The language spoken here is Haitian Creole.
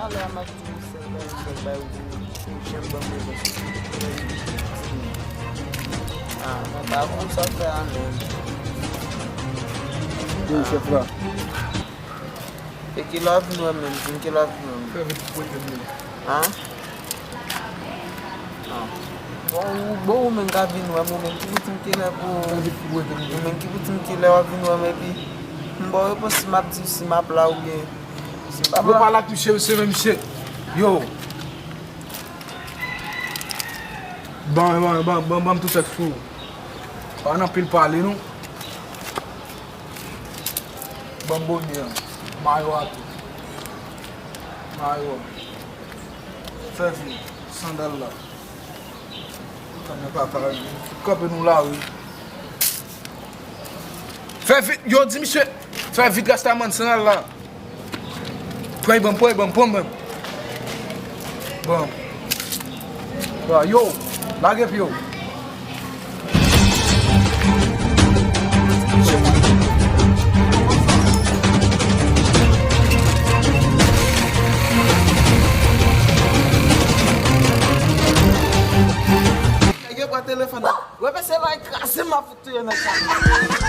ale am activit să mai ce îmbământ. Dar acum s-a pe ani. Din ce fra? Pe kilov nu am mers, în kilov nu am. Fă vezi cu mine. Bom men ka vin wa mo men kibutin kila po men kibutin kila wa vin wa me bi mbo po smap la ou bien Vou falar que você vai mexer. Yo. Bom, tout ça fou. On a pile parler nous. Bom dia. Maior. Fevi, sandal là. Cope nous là, oui. Fais vite, yo, dis monsieur. Fais vite, gastar man, sandal là. Põe bom. Bom. Yo, larga aí, yo. Peguei pra telefone. Vai ver se vai casar uma futura na casa.